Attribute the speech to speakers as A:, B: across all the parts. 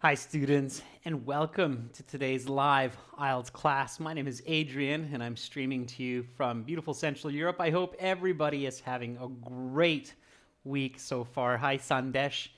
A: Hi students, and welcome to today's live IELTS class. My name is Adrian and I'm streaming to you from beautiful Central Europe. I hope everybody is having a great week so far. Hi Sandesh,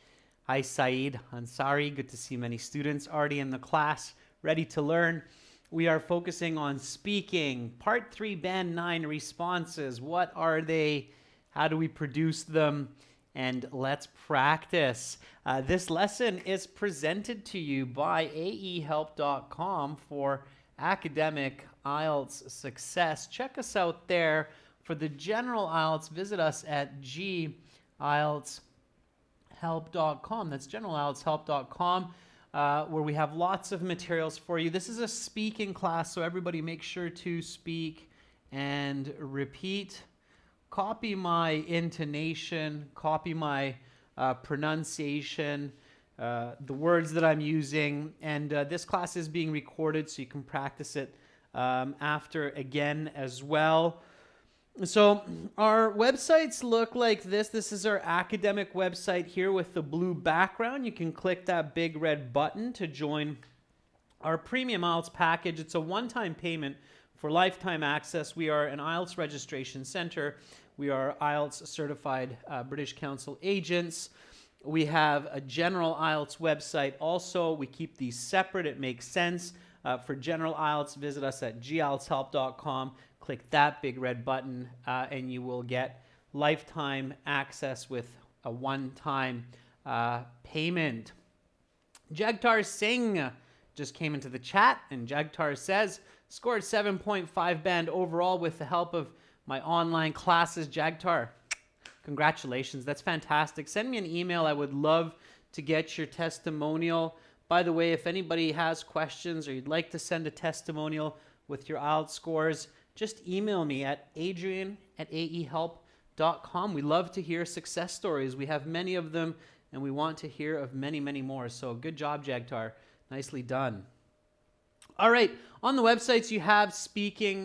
A: hi Saeed, Ansari, good to see many students already in the class, ready to learn. We are focusing on speaking, Part 3, Band 9 responses. What are they? How do we produce them? And let's practice. This lesson is presented to you by aehelp.com for academic IELTS success. Check us out there. For the general IELTS, visit us at gieltshelp.com. That's generalieltshelp.com, where we have lots of materials for you. This is a speaking class, so everybody make sure to speak and repeat. Copy my intonation, copy my pronunciation, the words that I'm using, and this class is being recorded so you can practice it after again as well. So our websites look like this. This is our academic website here with the blue background. You can click that big red button to join our premium IELTS package. It's a one-time payment for lifetime access. We are an IELTS registration center. We are IELTS certified British Council agents. We have a general IELTS website also. We keep these separate. It makes sense. For general IELTS, visit us at gieltshelp.com. Click that big red button and you will get lifetime access with a one-time payment. Jagtar Singh just came into the chat, and Jagtar says, scored 7.5 band overall with the help of my online classes. Jagtar, congratulations. That's fantastic. Send me an email. I would love to get your testimonial. By the way, if anybody has questions or you'd like to send a testimonial with your IELTS scores, just email me at adrian@aehelp.com. We love to hear success stories. We have many of them, and we want to hear of many, many more. So good job, Jagtar. Nicely done. All right, on the websites you have speaking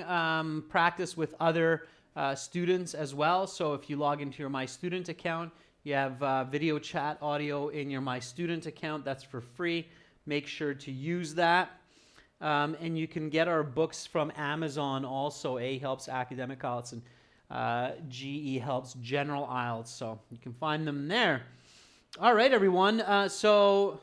A: practice with other students as well. So if you log into your My Student account, you have video chat audio in your My Student account. That's for free. Make sure to use that. And you can get our books from Amazon also, A Helps Academic IELTS and GE Helps General IELTS. So you can find them there. All right, everyone. So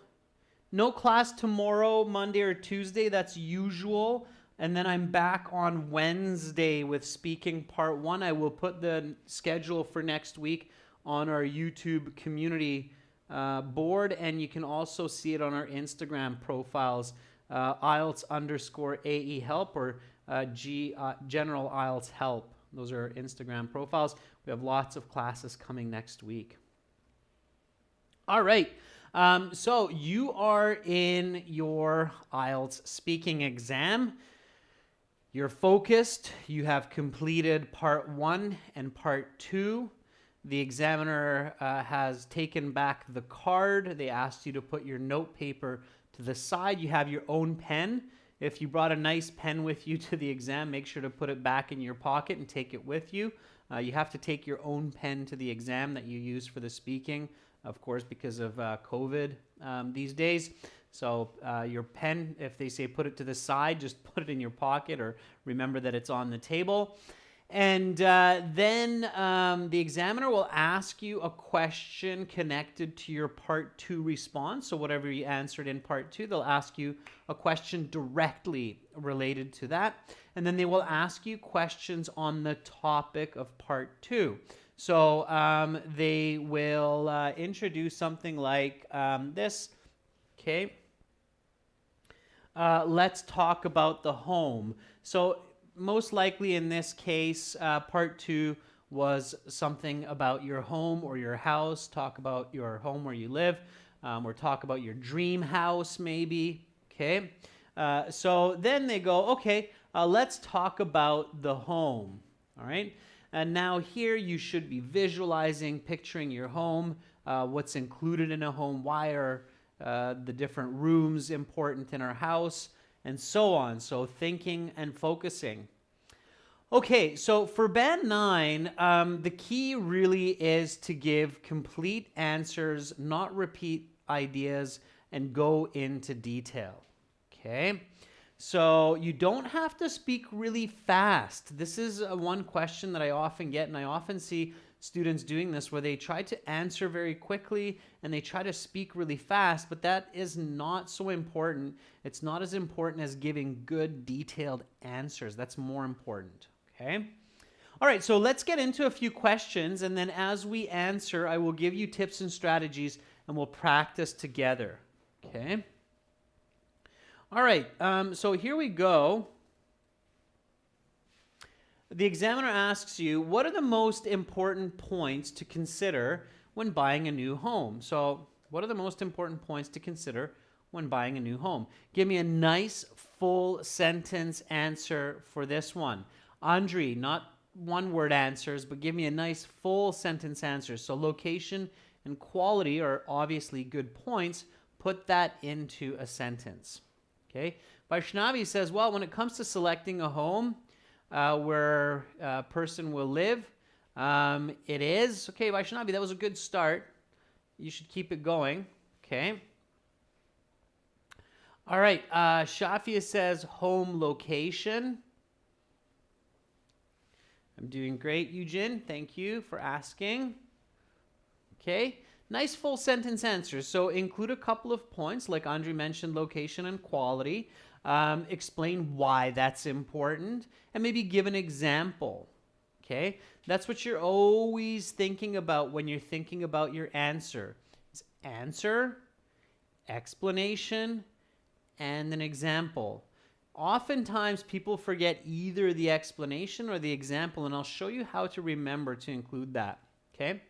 A: no class tomorrow, Monday or Tuesday. That's usual. And then I'm back on Wednesday with speaking part 1. I will put the schedule for next week on our YouTube community board, and you can also see it on our Instagram profiles, IELTS_AE Help or General IELTS Help. Those are our Instagram profiles. We have lots of classes coming next week. All right. So you are in your IELTS speaking exam. You're focused. You have completed part 1 and part 2. The examiner has taken back the card. They asked you to put your note paper to the side. You have your own pen. If you brought a nice pen with you to the exam, make sure to put it back in your pocket and take it with you. You have to take your own pen to the exam that you use for the speaking, of course, because of COVID these days. So your pen, if they say put it to the side, just put it in your pocket or remember that it's on the table. And then the examiner will ask you a question connected to your part 2 response. So whatever you answered in part 2, they'll ask you a question directly related to that. And then they will ask you questions on the topic of part 2. So they will introduce something like this. Okay. Let's talk about the home. So most likely in this case, part 2 was something about your home or your house. Talk about your home where you live, or talk about your dream house maybe. Okay. So then they go, okay, let's talk about the home. All right. And now here you should be visualizing, picturing your home, what's included in a home, why are the different rooms important in our house, and so on. So thinking and focusing. Okay, so for Band 9, the key really is to give complete answers, not repeat ideas, and go into detail. Okay? So you don't have to speak really fast. This is one question that I often get, and I often see students doing this where they try to answer very quickly and they try to speak really fast, but that is not so important. It's not as important as giving good, detailed answers. That's more important. Okay? All right, so let's get into a few questions, and then as we answer, I will give you tips and strategies, and we'll practice together. Okay? All right, so here we go. The examiner asks you, what are the most important points to consider when buying a new home? So what are the most important points to consider when buying a new home? Give me a nice full sentence answer for this one. Andre, not one-word answers, but give me a nice full sentence answer. So location and quality are obviously good points. Put that into a sentence. Okay. Vaishnavi says, well, when it comes to selecting a home where a person will live, it is. Okay, Vaishnavi, that was a good start. You should keep it going. Okay. All right. Shafia says home location. I'm doing great, Eugene. Thank you for asking. Okay. Nice full sentence answers. So include a couple of points, like Andre mentioned, location and quality. Explain why that's important, and maybe give an example. Okay? That's what you're always thinking about when you're thinking about your answer. It's answer, explanation, and an example. Oftentimes, people forget either the explanation or the example, and I'll show you how to remember to include that. Okay?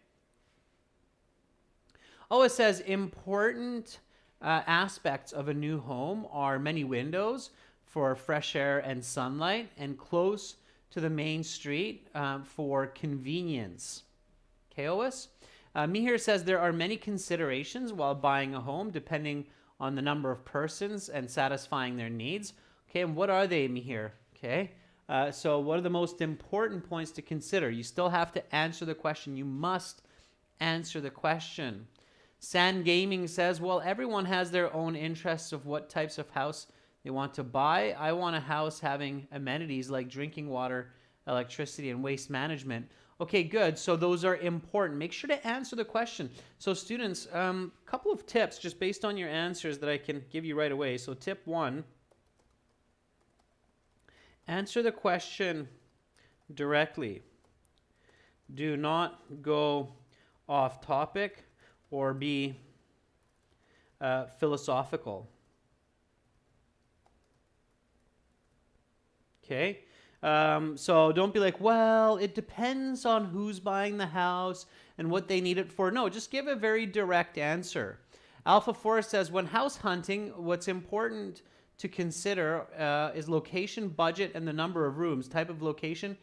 A: Oh, it says important aspects of a new home are many windows for fresh air and sunlight, and close to the main street for convenience. Okay, Ois? Mihir says there are many considerations while buying a home depending on the number of persons and satisfying their needs. Okay, and what are they, Mihir? Okay, so what are the most important points to consider? You still have to answer the question. You must answer the question. San Gaming says, well, everyone has their own interests of what types of house they want to buy. I want a house having amenities like drinking water, electricity, and waste management. Okay, good. So those are important. Make sure to answer the question. So students, a couple of tips just based on your answers that I can give you right away. So tip 1, answer the question directly. Do not go off topic or be philosophical. Okay? So don't be like, well, it depends on who's buying the house and what they need it for. No, just give a very direct answer. Alpha Forest says, when house hunting, what's important to consider is location, budget, and the number of rooms. Type of location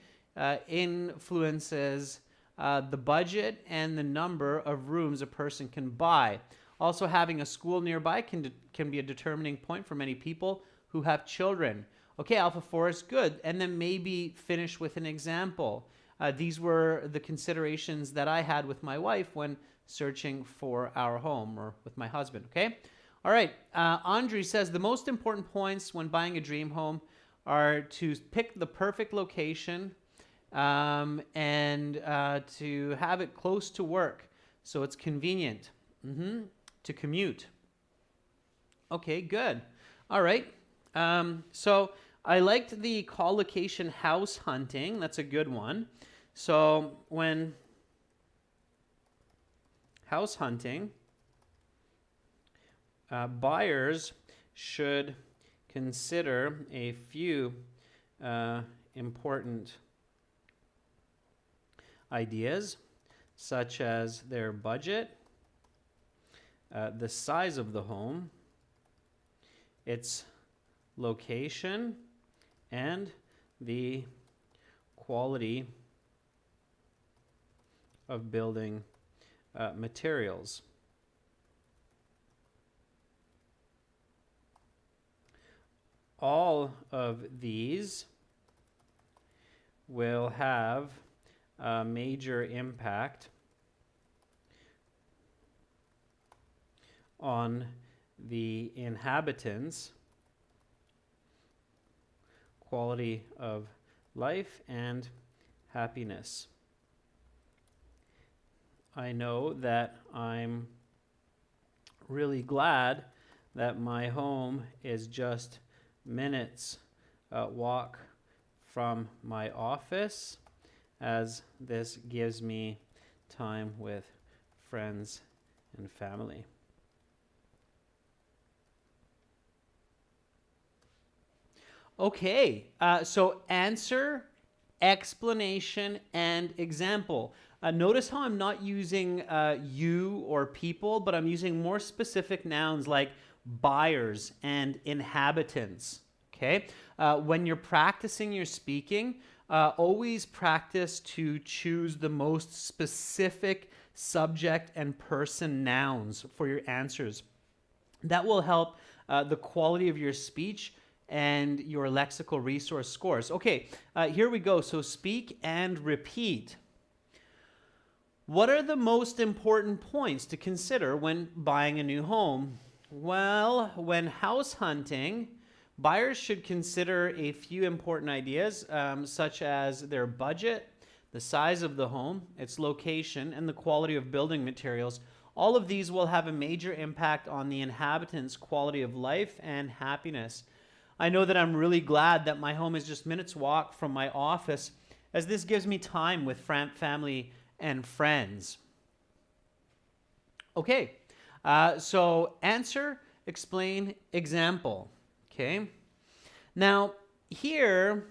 A: influences the budget and the number of rooms a person can buy. Also, having a school nearby can be a determining point for many people who have children. Okay, Alpha Forest, good. And then maybe finish with an example. These were the considerations that I had with my wife when searching for our home, or with my husband, okay? All right, Andre says the most important points when buying a dream home are to pick the perfect location, and to have it close to work so it's convenient to commute. Okay, good. All right. So I liked the call location house hunting. That's a good one. So when house hunting, buyers should consider a few important ideas, such as their budget, the size of the home, its location, and the quality of building materials. All of these will have a major impact on the inhabitants' quality of life and happiness. I know that I'm really glad that my home is just minutes walk from my office, as this gives me time with friends and family. Okay, so answer, explanation, and example. Notice how I'm not using you or people, but I'm using more specific nouns like buyers and inhabitants. Okay, when you're practicing your speaking, always practice to choose the most specific subject and person nouns for your answers. That will help the quality of your speech and your lexical resource scores. Okay, here we go. So speak and repeat. What are the most important points to consider when buying a new home? Well, when house hunting, buyers should consider a few important ideas, such as their budget, the size of the home, its location, and the quality of building materials. All of these will have a major impact on the inhabitants' quality of life and happiness. I know that I'm really glad that my home is just minutes walk from my office, as this gives me time with family and friends. Okay, so answer, explain, example. Okay, now here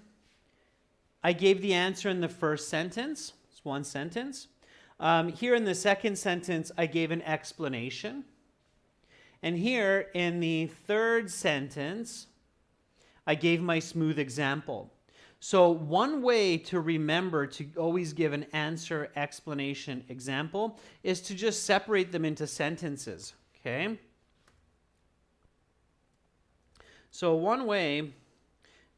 A: I gave the answer in the first sentence. It's one sentence. Here in the second sentence, I gave an explanation. And here in the third sentence, I gave my smooth example. So one way to remember to always give an answer, explanation, example is to just separate them into sentences, okay? So one way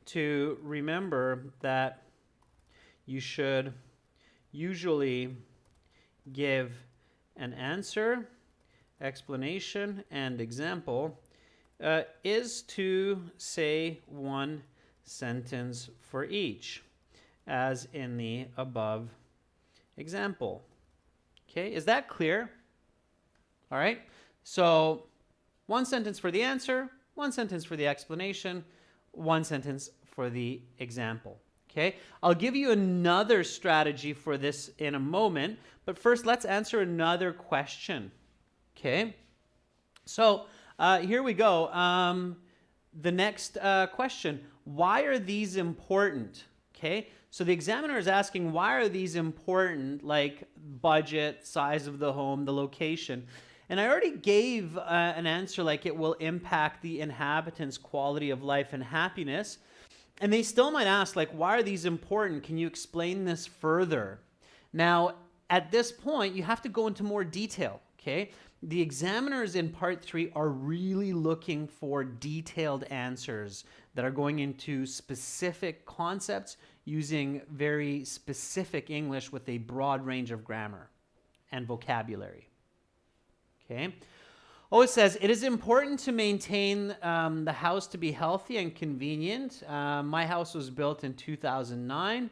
A: to remember that you should usually give an answer, explanation, and example is to say one sentence for each, as in the above example. Okay, is that clear? All right, so one sentence for the answer, one sentence for the explanation, one sentence for the example. Okay, I'll give you another strategy for this in a moment, but first let's answer another question. Okay, so here we go. The next question, why are these important? Okay, so the examiner is asking, why are these important, like budget, size of the home, the location? And I already gave an answer like it will impact the inhabitants' quality of life and happiness. And they still might ask, like, why are these important? Can you explain this further? Now, at this point, you have to go into more detail, okay? The examiners in part 3 are really looking for detailed answers that are going into specific concepts using very specific English with a broad range of grammar and vocabulary. Okay. Oh, it says, it is important to maintain the house to be healthy and convenient. My house was built in 2009.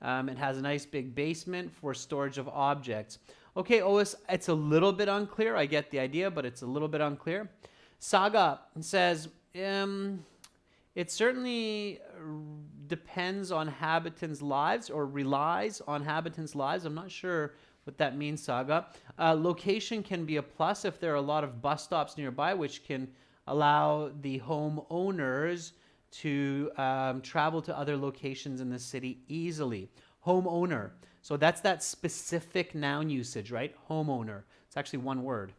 A: It has a nice big basement for storage of objects. Okay, Ois, it's a little bit unclear. I get the idea, but it's a little bit unclear. Saga says, it certainly depends on habitants' lives or relies on habitants' lives. I'm not sure what that means, Saga. Location can be a plus if there are a lot of bus stops nearby, which can allow the homeowners to travel to other locations in the city easily. Homeowner. So that's that specific noun usage, right? Homeowner. It's actually one word.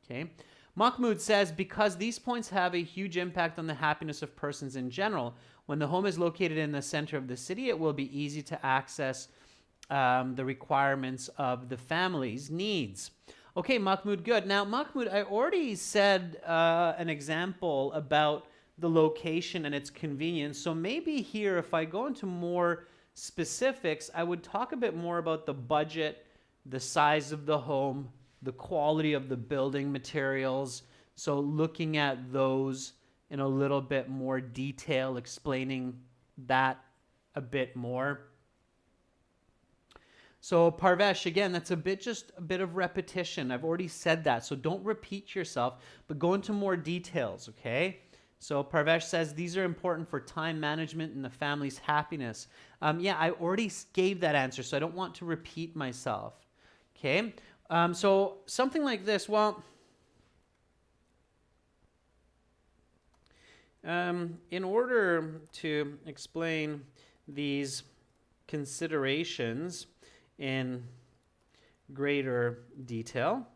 A: Okay. Mahmoud says, because these points have a huge impact on the happiness of persons in general, when the home is located in the center of the city, it will be easy to access the requirements of the family's needs. Okay, Mahmoud, good. Now, Mahmoud, I already said an example about the location and its convenience. So maybe here, if I go into more specifics, I would talk a bit more about the budget, the size of the home, the quality of the building materials, So looking at those in a little bit more detail, explaining that a bit more. So Parvesh, again, that's just a bit of repetition. I've already said that, so don't repeat yourself, but go into more details, okay? So Parvesh says, these are important for time management and the family's happiness. Yeah, I already gave that answer, so I don't want to repeat myself, okay? So something like this, well, in order to explain these considerations in greater detail,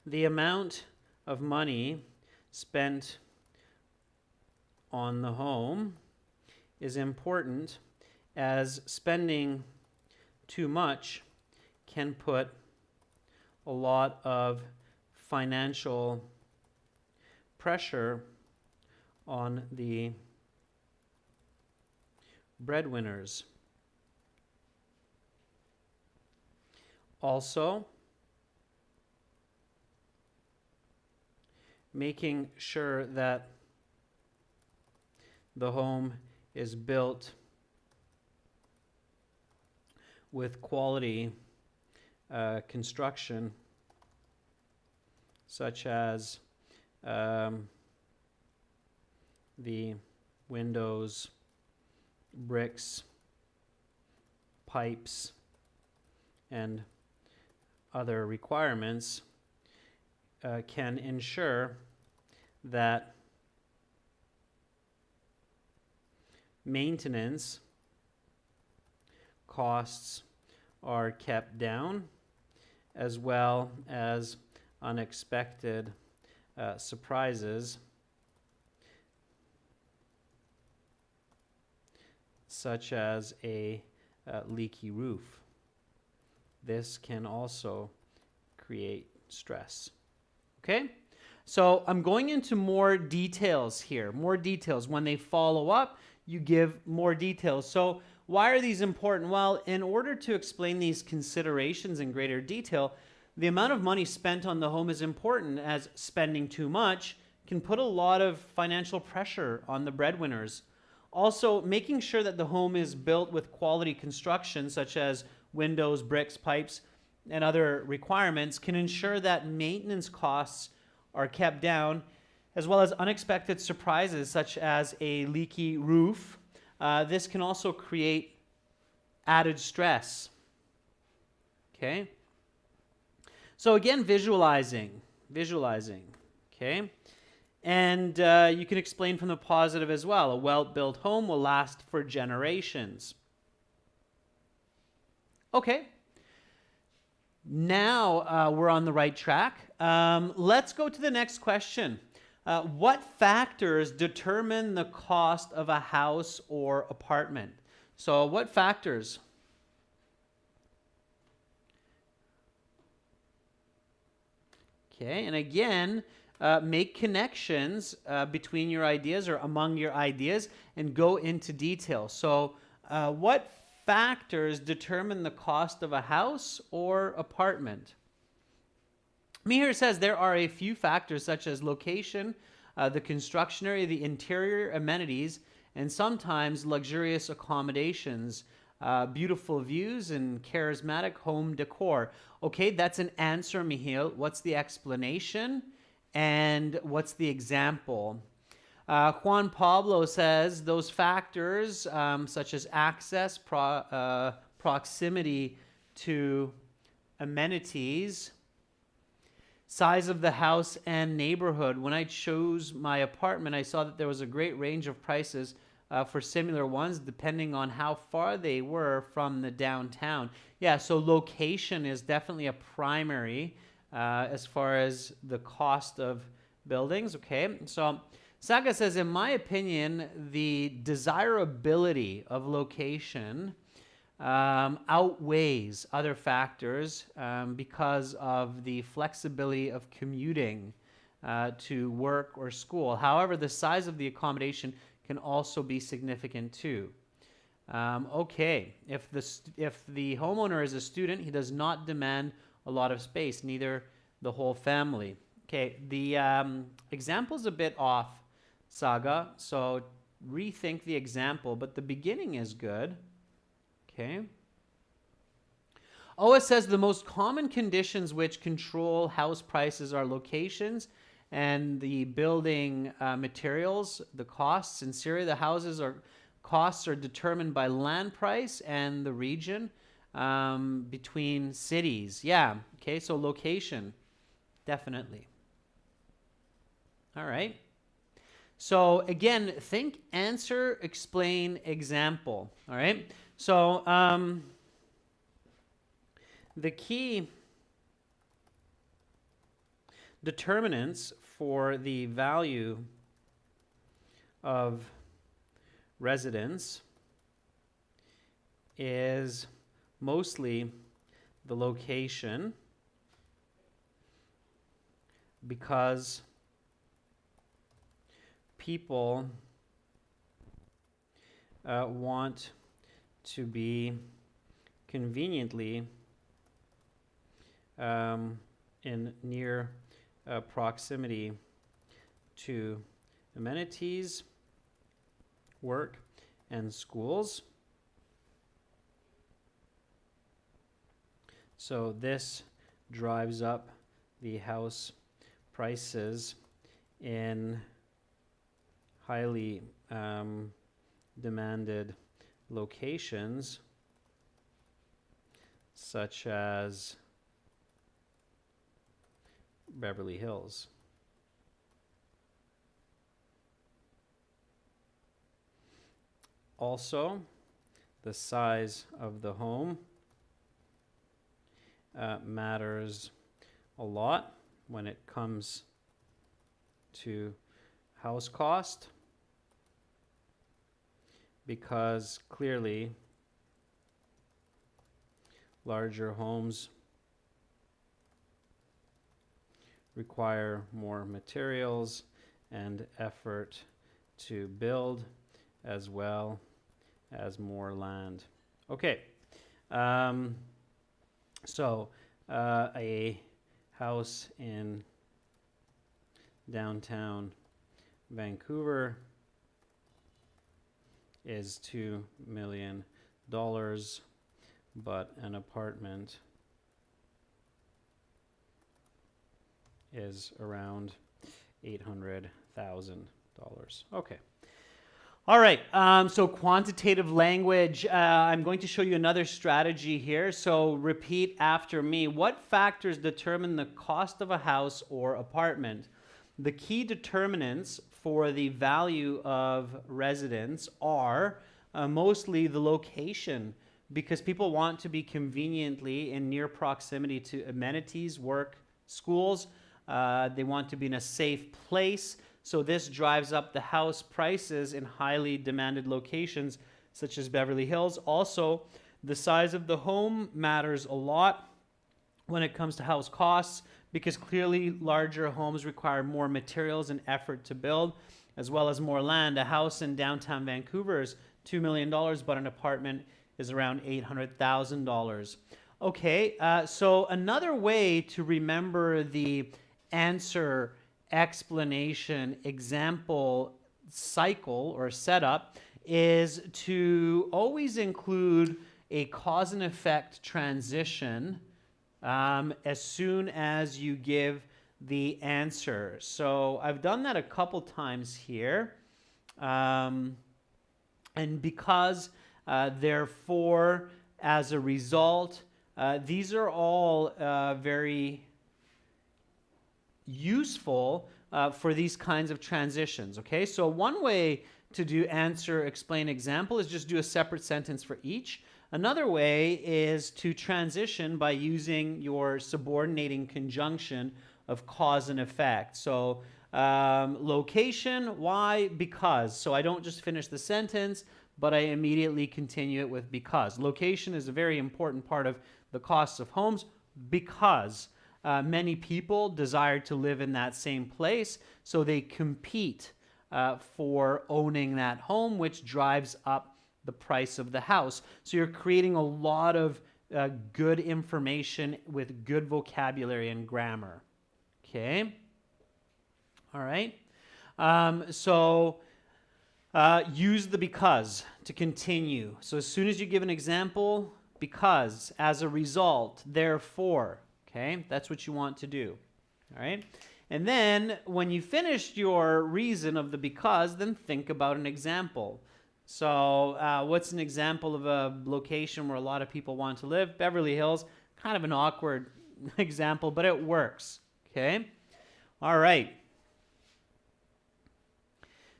A: the amount of money spent on the home is important, as spending too much can put a lot of financial pressure on the breadwinners. Also, making sure that the home is built with quality construction, such as the windows, bricks, pipes, and other requirements, can ensure that maintenance costs are kept down, as well as unexpected surprises, such as a leaky roof. This can also create stress. Okay? So I'm going into more details here, more details. When they follow up, you give more details. So why are these important? Well, in order to explain these considerations in greater detail, the amount of money spent on the home is important, as spending too much can put a lot of financial pressure on the breadwinners. Also, making sure that the home is built with quality construction, such as windows, bricks, pipes, and other requirements, can ensure that maintenance costs are kept down, as well as unexpected surprises, such as a leaky roof. This can also create added stress. Okay? So again, visualizing, okay? And you can explain from the positive as well. A well-built home will last for generations. Okay. Now we're on the right track. Let's go to the next question. What factors determine the cost of a house or apartment? So what factors? Okay, and again, make connections between your ideas or among your ideas and go into detail. So what factors determine the cost of a house or apartment? Mihir says there are a few factors such as location, the construction area, the interior amenities, and sometimes luxurious accommodations, beautiful views, and charismatic home decor. Okay, that's an answer, Mihir. What's the explanation? And what's the example? Juan Pablo says those factors such as access, proximity to amenities, size of the house, and neighborhood. When I chose my apartment, I saw that there was a great range of prices for similar ones depending on how far they were from the downtown. Yeah, so location is definitely a primary as far as the cost of buildings. Okay, so Saga says, in my opinion, the desirability of location outweighs other factors because of the flexibility of commuting to work or school. However, the size of the accommodation can also be significant too. Okay, if the homeowner is a student, he does not demand a lot of space, neither the whole family. Okay, the example's a bit off, Saga, so rethink the example, but the beginning is good. Okay. Oh, it says the most common conditions which control house prices are locations and the building materials, the costs. In Syria, the costs are determined by land price and the region between cities. Yeah, okay, so location, definitely. All right. So again, think, answer, explain, example. All right. So the key determinants for the value of residence is mostly the location, because people want to be conveniently in near proximity to amenities, work, and schools. So this drives up the house prices in highly demanded locations, such as Beverly Hills. Also, the size of the home matters a lot when it comes to house cost, because clearly larger homes require more materials and effort to build, as well as more land. Okay, so a house in downtown Vancouver is $2 million, but an apartment is around $800,000. Okay. All right, so quantitative language. I'm going to show you another strategy here. So repeat after me. What factors determine the cost of a house or apartment? The key determinants for the value of residence are mostly the location, because people want to be conveniently in near proximity to amenities, work, schools. They want to be in a safe place. So this drives up the house prices in highly demanded locations, such as Beverly Hills. Also, the size of the home matters a lot when it comes to house costs, because clearly larger homes require more materials and effort to build, as well as more land. A house in downtown Vancouver is $2 million, but an apartment is around $800,000. Okay, so another way to remember the answer, explanation, example cycle or setup is to always include a cause and effect transition as soon as you give the answer. So I've done that a couple times here. And because, therefore, as a result, these are all very useful for these kinds of transitions. Okay, so one way to do answer, explain, example is just do a separate sentence for each. Another way is to transition by using your subordinating conjunction of cause and effect. So location, why? Because. So I don't just finish the sentence, but I immediately continue it with because. Location is a very important part of the costs of homes, because many people desire to live in that same place, so they compete for owning that home, which drives up the price of the house. So you're creating a lot of good information with good vocabulary and grammar. Okay? All right. Use the because to continue. So as soon as you give an example, because, as a result, therefore, okay? That's what you want to do, all right? And then when you finished your reason of the because, then think about an example. So what's an example of a location where a lot of people want to live? Beverly Hills, kind of an awkward example, but it works, okay? All right.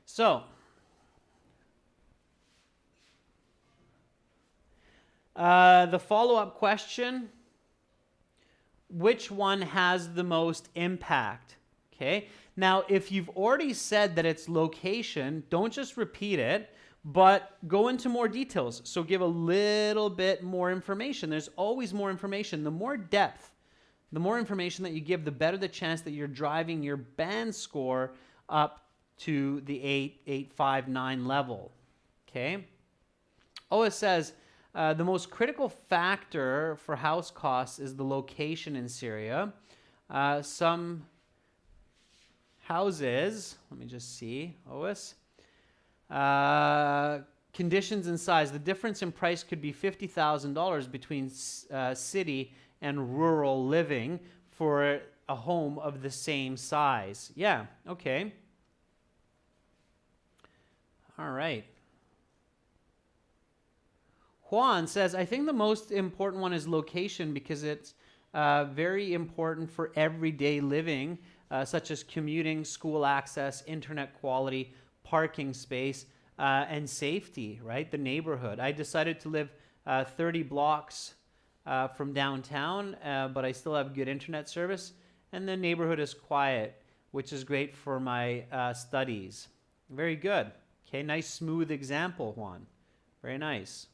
A: So, the follow-up question, which one has the most impact? Okay. Now, if you've already said that it's location, don't just repeat it, but go into more details. So give a little bit more information. There's always more information. The more depth, the more information that you give, the better the chance that you're driving your band score up to the 8, 8, 5, 9 level. Okay. Oh, it says, the most critical factor for house costs is the location in Syria. Some houses, let me just see, OS. Conditions and size. The difference in price could be $50,000 between city and rural living for a home of the same size. Yeah, okay. All right. Juan says, I think the most important one is location because it's very important for everyday living, such as commuting, school access, internet quality, parking space, and safety, right? The neighborhood. I decided to live 30 blocks from downtown, but I still have good internet service, and the neighborhood is quiet, which is great for my studies. Very good. Okay, nice smooth example, Juan. Very nice.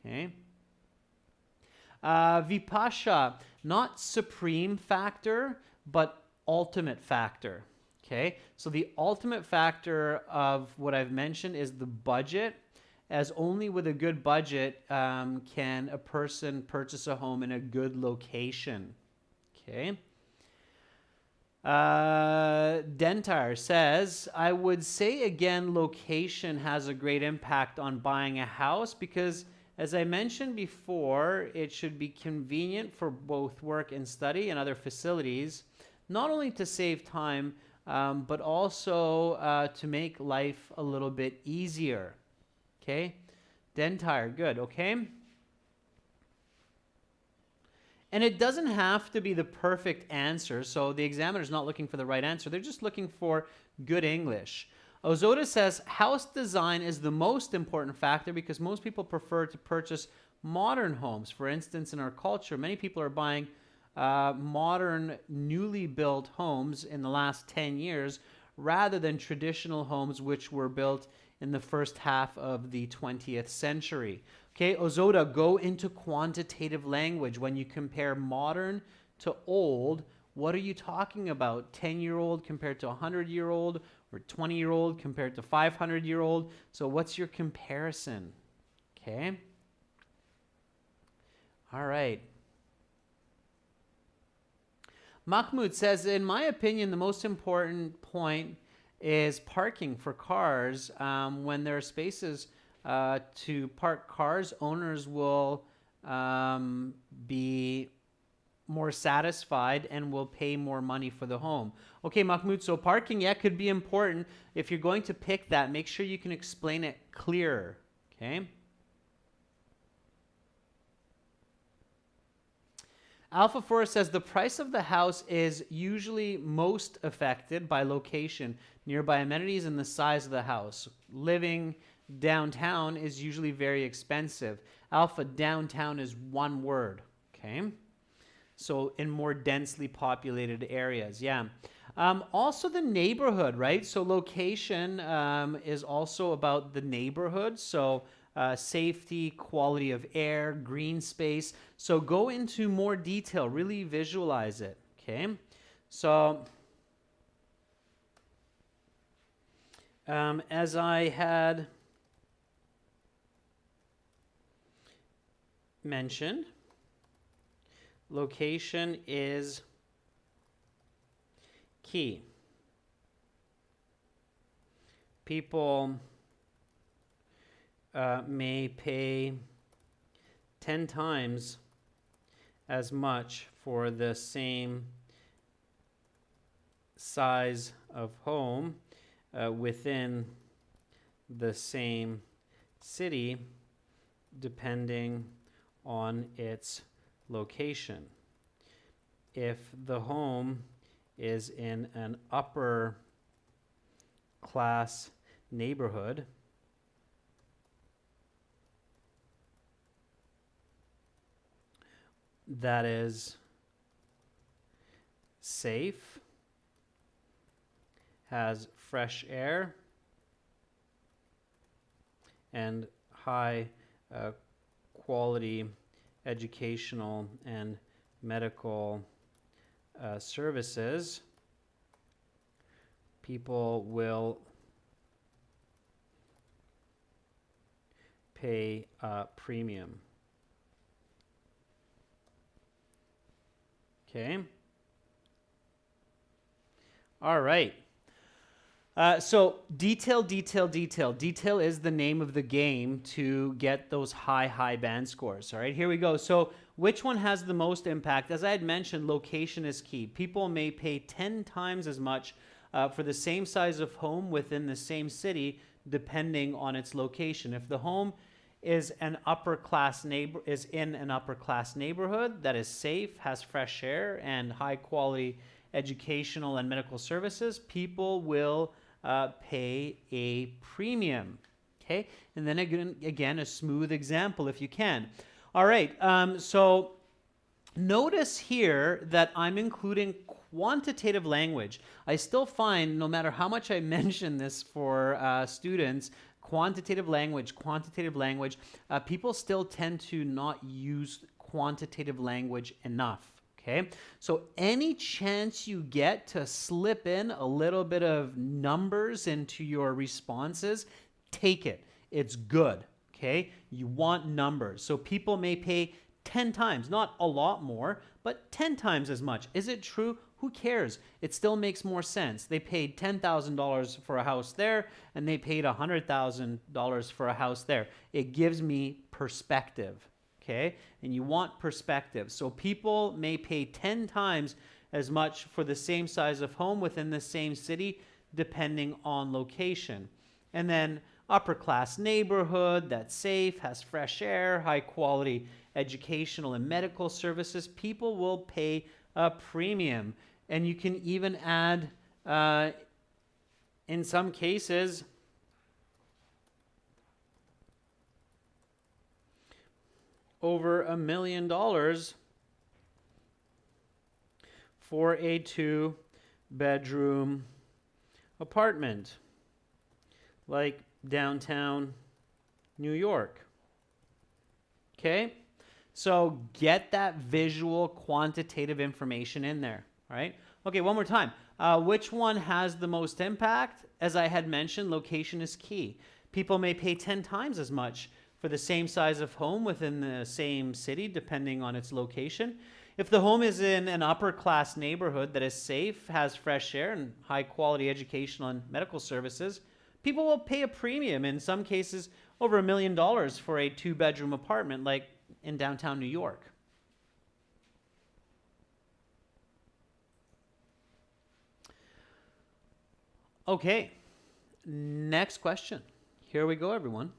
A: Okay. Vipasha, not supreme factor, but ultimate factor. Okay. So the ultimate factor of what I've mentioned is the budget, as only with a good budget can a person purchase a home in a good location. Okay. Dentar says, I would say again, location has a great impact on buying a house because, as I mentioned before, it should be convenient for both work and study and other facilities, not only to save time, but also to make life a little bit easier. Okay? Dentar, good, okay? And it doesn't have to be the perfect answer, so the examiner's not looking for the right answer. They're just looking for good English. Ozoda says, house design is the most important factor because most people prefer to purchase modern homes. For instance, in our culture, many people are buying modern, newly built homes in the last 10 years rather than traditional homes which were built in the first half of the 20th century. Okay, Ozoda, go into quantitative language. When you compare modern to old, what are you talking about? 10-year-old compared to 100-year-old, or 20-year-old compared to 500-year-old? So what's your comparison? Okay. All right. Mahmoud says, in my opinion, the most important point is parking for cars. When there are spaces to park cars, owners will be more satisfied and will pay more money for the home. Okay, Mahmoud, so parking, yeah, could be important. If you're going to pick that, make sure you can explain it clearer, okay? Alpha Forest says the price of the house is usually most affected by location, nearby amenities, and the size of the house. Living downtown is usually very expensive. Alpha, downtown is one word, okay? So in more densely populated areas, yeah. Also the neighborhood, right? So location is also about the neighborhood. So safety, quality of air, green space. So go into more detail, really visualize it, okay? So as I had mentioned, location is key. People may pay 10 times as much for the same size of home within the same city, depending on its location. If the home is in an upper class neighborhood, that is safe, has fresh air, and high quality educational and medical services, people will pay a premium. Okay. All right. So detail, detail, detail. Detail is the name of the game to get those high band scores. All right, here we go. So which one has the most impact? As I had mentioned, location is key. People may pay 10 times as much for the same size of home within the same city, depending on its location. If the home is in an upper class neighborhood that is safe, has fresh air, and high quality educational and medical services, people will pay a premium. Okay, and then again, a smooth example if you can. All right, so notice here that I'm including quantitative language. I still find, no matter how much I mention this for students, quantitative language, people still tend to not use quantitative language enough. Okay, so any chance you get to slip in a little bit of numbers into your responses, take it. It's good. Okay, you want numbers. So people may pay 10 times, not a lot more, but 10 times as much. Is it true? Who cares? It still makes more sense. They paid $10,000 for a house there, and they paid $100,000 for a house there. It gives me perspective. Okay, and you want perspective. So people may pay 10 times as much for the same size of home within the same city, depending on location. And then upper class neighborhood that's safe, has fresh air, high quality educational and medical services, people will pay a premium. And you can even add, in some cases, over $1 million for a 2-bedroom apartment, like downtown New York. Okay, so get that visual quantitative information in there. All right. Okay, one more time. Which one has the most impact? As I had mentioned, location is key. People may pay 10 times as much for the same size of home within the same city, depending on its location. If the home is in an upper class neighborhood that is safe, has fresh air, and high quality educational and medical services, people will pay a premium, in some cases over $1 million for a 2-bedroom apartment like in downtown New York. Okay, next question. Here we go, everyone.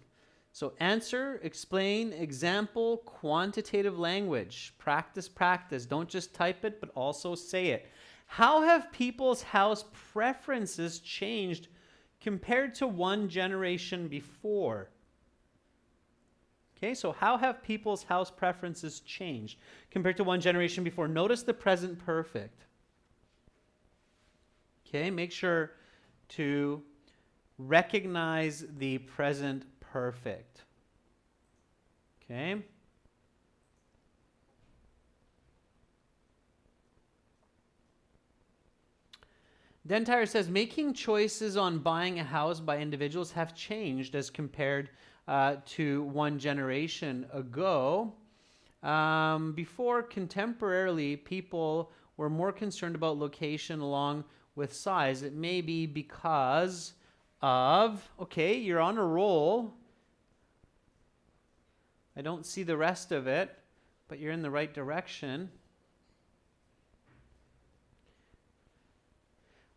A: So answer, explain, example, quantitative language. Practice, practice. Don't just type it, but also say it. How have people's house preferences changed compared to one generation before? Okay, so how have people's house preferences changed compared to one generation before? Notice the present perfect. Okay, make sure to recognize the present perfect. Okay. Dentire says, making choices on buying a house by individuals have changed as compared to one generation ago. Before, contemporarily, people were more concerned about location along with size. It may be because of, okay, you're on a roll. I don't see the rest of it, but you're in the right direction.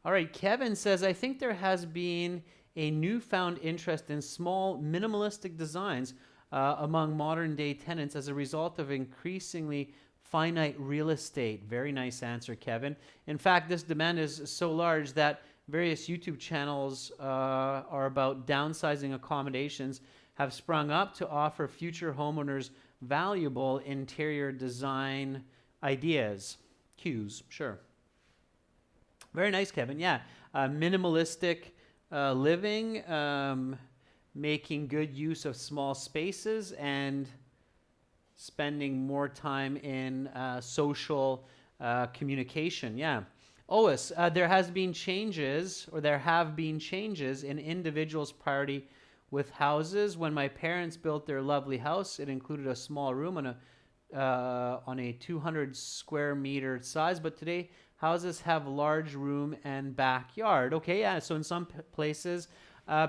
A: All right, Kevin says, I think there has been a newfound interest in small, minimalistic designs among modern day tenants as a result of increasingly finite real estate. Very nice answer, Kevin. In fact, this demand is so large that various YouTube channels are about downsizing accommodations have sprung up to offer future homeowners valuable interior design ideas. Cues, sure. Very nice, Kevin. Yeah, minimalistic living, making good use of small spaces, and spending more time in social communication. Yeah. Ois, there have been changes in individuals' priority with houses. When my parents built their lovely house, it included a small room on a 200 square meter size, but today houses have large room and backyard. Okay, yeah, so in some places,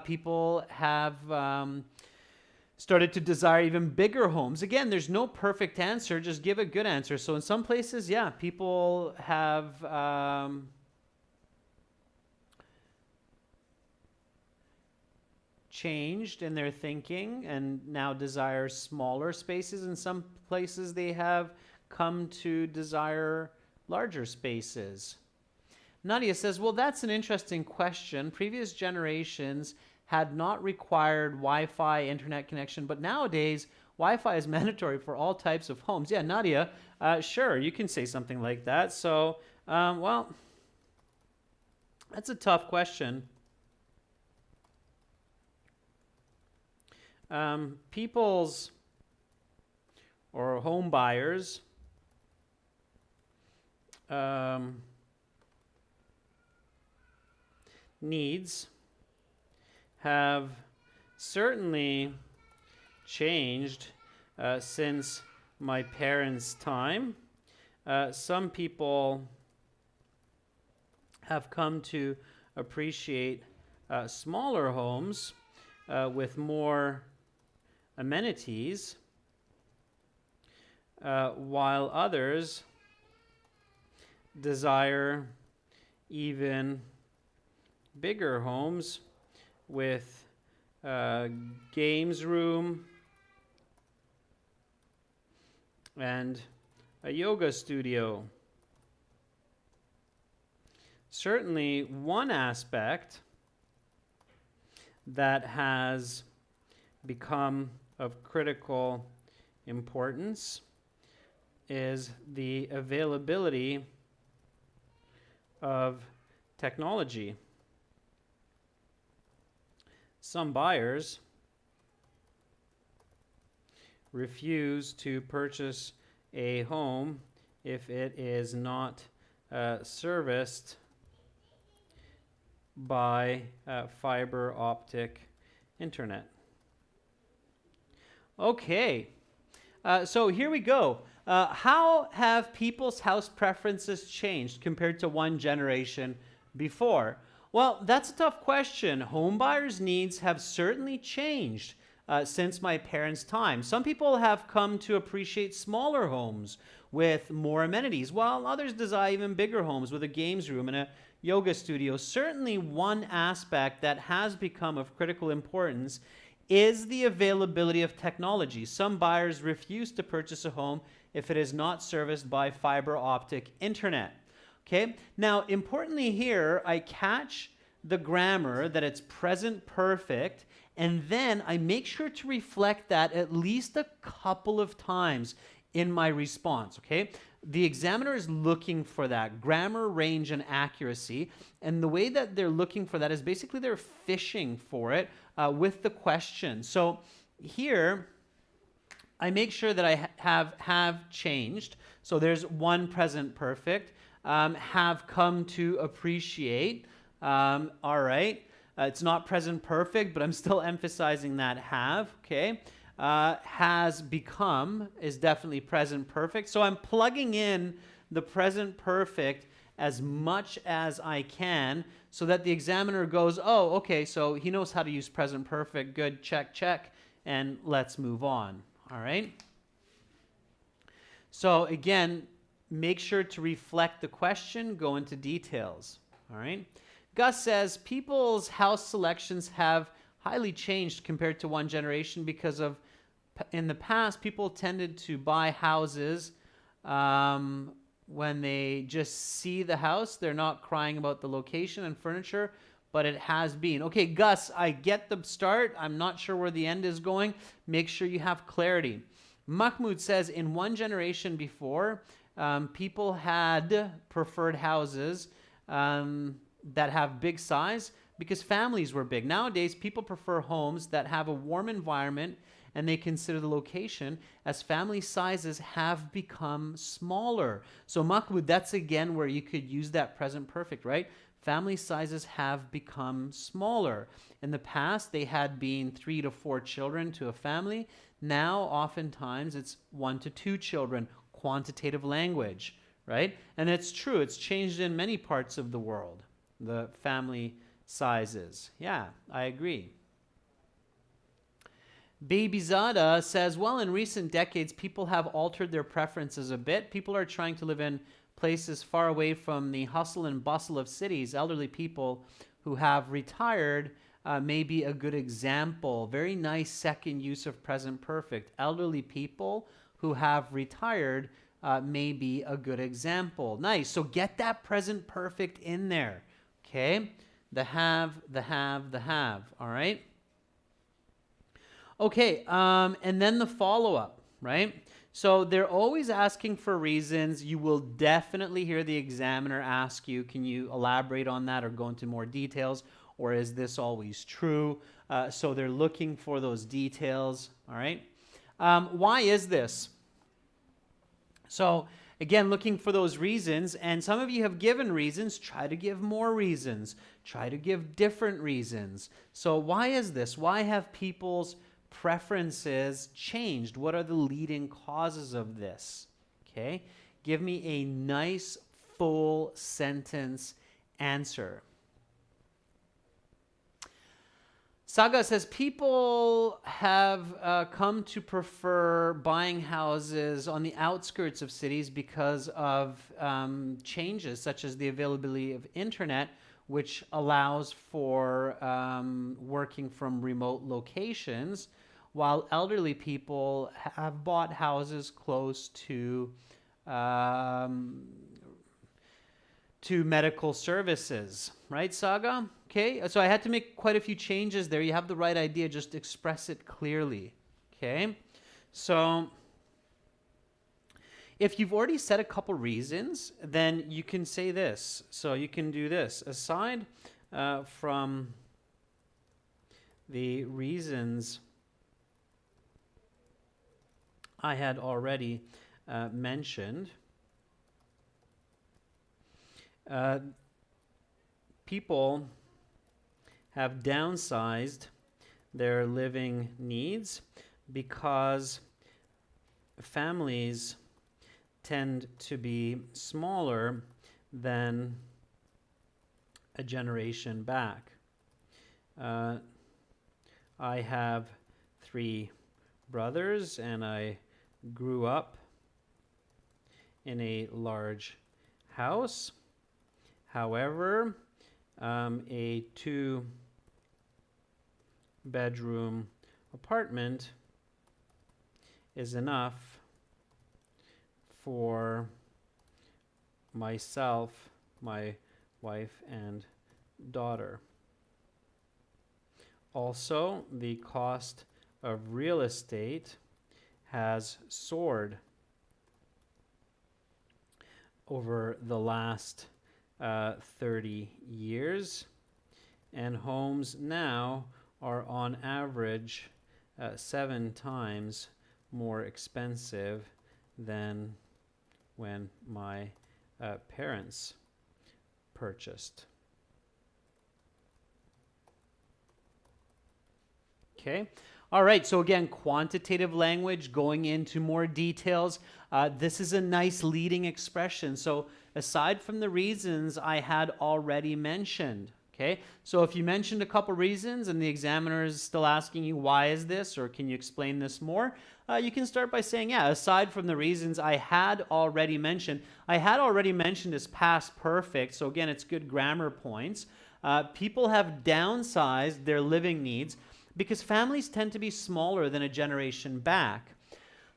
A: people have started to desire even bigger homes. Again, there's no perfect answer, just give a good answer. So in some places, yeah, people have changed in their thinking and now desire smaller spaces. In some places, they have come to desire larger spaces. Nadia says, well, that's an interesting question. Previous generations had not required Wi-Fi internet connection, but nowadays Wi-Fi is mandatory for all types of homes. Yeah, Nadia, sure, you can say something like that. So, well, that's a tough question. People's or home buyers needs have certainly changed since my parents' time. Some people have come to appreciate smaller homes with more amenities, while others desire even bigger homes with games room and a yoga studio. Certainly, one aspect that has become of critical importance is the availability of technology. Some buyers refuse to purchase a home if it is not serviced by fiber optic internet. Okay, so here we go. How have people's house preferences changed compared to one generation before? Well, that's a tough question. Home buyers' needs have certainly changed since my parents' time. Some people have come to appreciate smaller homes with more amenities, while others desire even bigger homes with a games room and a yoga studio. Certainly one aspect that has become of critical importance is the availability of technology. Some buyers refuse to purchase a home if it is not serviced by fiber optic internet. Okay, now importantly here, I catch the grammar that it's present perfect, and then I make sure to reflect that at least a couple of times in my response, okay? The examiner is looking for that grammar, range, and accuracy, and the way that they're looking for that is basically they're fishing for it with the question. So here, I make sure that I have changed. So there's one present perfect. Have come to appreciate. All right. It's not present perfect, but I'm still emphasizing that have. Okay. Has become is definitely present perfect. So I'm plugging in the present perfect as much as I can so that the examiner goes, oh, okay, so he knows how to use present perfect. Good, check, check, and let's move on. All right? So again, make sure to reflect the question, go into details. All right? Gus says, people's house selections have highly changed compared to one generation because of, in the past, people tended to buy houses when they just see the house. They're not crying about the location and furniture, but it has been. Okay, Gus, I get the start. I'm not sure where the end is going. Make sure you have clarity. Mahmoud says, in one generation before, people had preferred houses that have big size because families were big. Nowadays, people prefer homes that have a warm environment, and they consider the location as family sizes have become smaller. So Mahmoud, that's again where you could use that present perfect, right? Family sizes have become smaller. In the past, they had been 3 to 4 children to a family. Now, oftentimes, it's 1 to 2 children, quantitative language, right? And it's true. It's changed in many parts of the world, the family sizes. Yeah, I agree. Baby Zada says, well, in recent decades, people have altered their preferences a bit. People are trying to live in places far away from the hustle and bustle of cities. Elderly people who have retired may be a good example. Very nice second use of present perfect. Elderly people who have retired may be a good example. Nice. So get that present perfect in there. Okay? The have, the have, the have. All right? Okay, and then the follow-up, right? So they're always asking for reasons. You will definitely hear the examiner ask you, can you elaborate on that or go into more details, or is this always true? So they're looking for those details, all right? Why is this? So again, looking for those reasons, and some of you have given reasons. Try to give more reasons. Try to give different reasons. So why is this? Why have people's preferences changed? What are the leading causes of this? Okay, give me a nice full sentence answer. Saga says people have come to prefer buying houses on the outskirts of cities because of changes such as the availability of internet, which allows for working from remote locations, while elderly people have bought houses close to medical services. Right, Saga? Okay, so I had to make quite a few changes there. You have the right idea, just express it clearly. Okay, so if you've already said a couple reasons, then you can say this. So you can do this. Aside from the reasons I had already mentioned, people have downsized their living needs because families tend to be smaller than a generation back. I have 3 brothers, and I grew up in a large house. However, a 2-bedroom apartment is enough for myself, my wife, and daughter. Also, the cost of real estate has soared over the last 30 years, and homes now are on average 7 times more expensive than when my parents purchased. Okay. All right. So again, quantitative language, going into more details. This is a nice leading expression. So aside from the reasons I had already mentioned. Okay, so if you mentioned a couple reasons and the examiner is still asking you, why is this, or can you explain this more? You can start by saying, yeah, aside from the reasons I had already mentioned. I had already mentioned is past perfect, so again, it's good grammar points. People have downsized their living needs because families tend to be smaller than a generation back.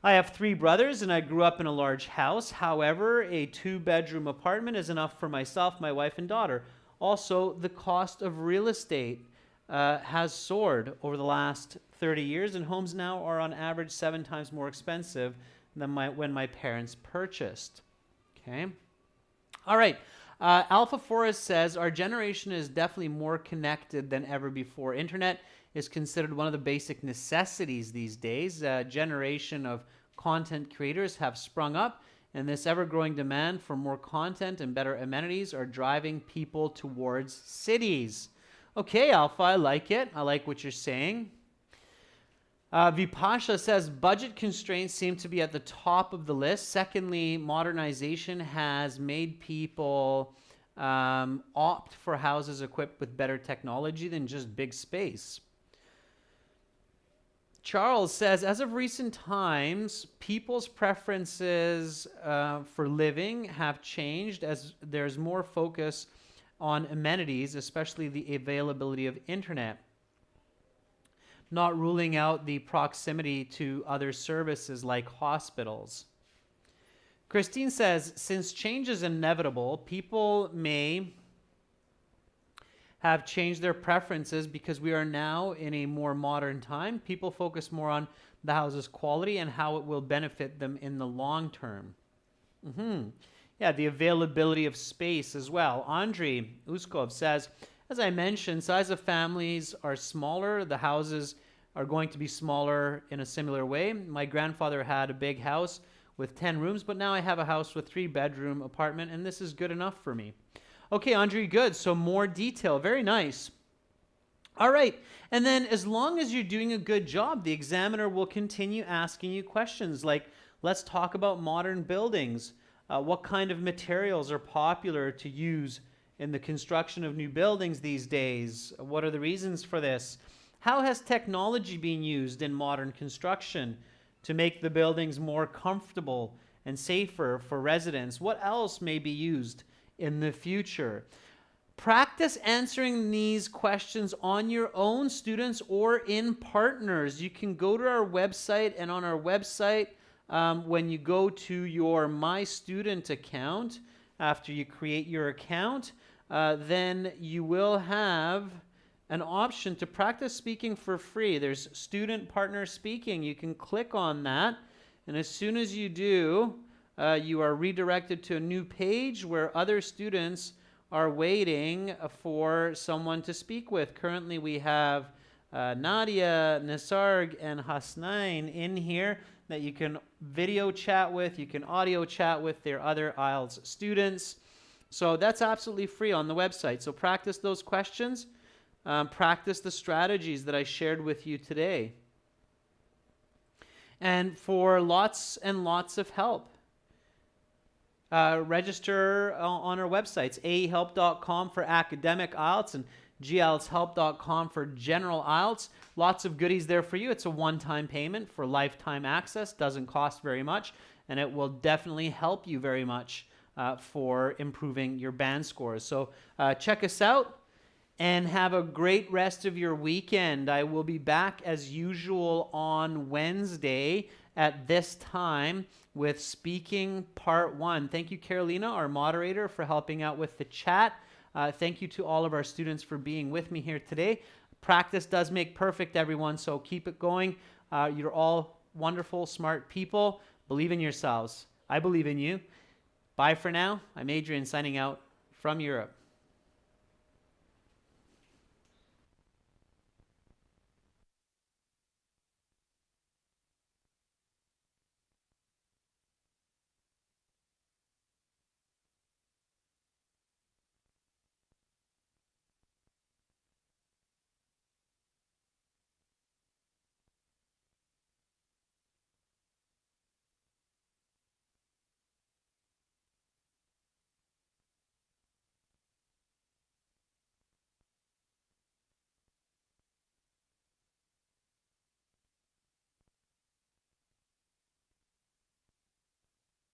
A: I have 3 brothers and I grew up in a large house. However, a 2-bedroom apartment is enough for myself, my wife, and daughter. Also, the cost of real estate has soared over the last 30 years, and homes now are on average 7 times more expensive than when my parents purchased. Okay. All right. Alpha Forest says, our generation is definitely more connected than ever before. Internet is considered one of the basic necessities these days. A generation of content creators have sprung up, and this ever-growing demand for more content and better amenities are driving people towards cities. Okay, Alpha, I like it. I like what you're saying. Vipasha says, budget constraints seem to be at the top of the list. Secondly, modernization has made people opt for houses equipped with better technology than just big space. Charles says, as of recent times, people's preferences for living have changed as there's more focus on amenities, especially the availability of internet, not ruling out the proximity to other services like hospitals. Christine says, since change is inevitable, people may have changed their preferences because we are now in a more modern time. People focus more on the house's quality and how it will benefit them in the long term. Yeah, the availability of space as well. Andrei Uskov says, as I mentioned, size of families are smaller. The houses are going to be smaller in a similar way. My grandfather had a big house with 10 rooms, but now I have a house with 3-bedroom apartment, and this is good enough for me. Okay, Andre, good. So more detail. Very nice. All right. And then as long as you're doing a good job, the examiner will continue asking you questions like, let's talk about modern buildings. What kind of materials are popular to use in the construction of new buildings these days? What are the reasons for this? How has technology been used in modern construction to make the buildings more comfortable and safer for residents? What else may be used in the future? Practice answering these questions on your own, students, or in partners. You can go to our website, and on our website, when you go to your My Student account, after you create your account, then you will have an option to practice speaking for free. There's Student Partner Speaking. You can click on that, and as soon as you do, you are redirected to a new page where other students are waiting for someone to speak with. Currently, we have Nadia, Nisarg, and Hasnain in here that you can video chat with, you can audio chat with their other IELTS students. So that's absolutely free on the website. So practice those questions, practice the strategies that I shared with you today. And for lots and lots of help, register on our websites, ahelp.com for academic IELTS and glshelp.com for general IELTS. Lots of goodies there for you. It's a one-time payment for lifetime access. Doesn't cost very much, and it will definitely help you very much for improving your band scores. So check us out and have a great rest of your weekend. I will be back as usual on Wednesday at this time with Speaking Part 1. Thank you, Carolina, our moderator, for helping out with the chat. Thank you to all of our students for being with me here today. Practice does make perfect, everyone, so keep it going. You're all wonderful, smart people. Believe in yourselves. I believe in you. Bye for now. I'm Adrian, signing out from Europe.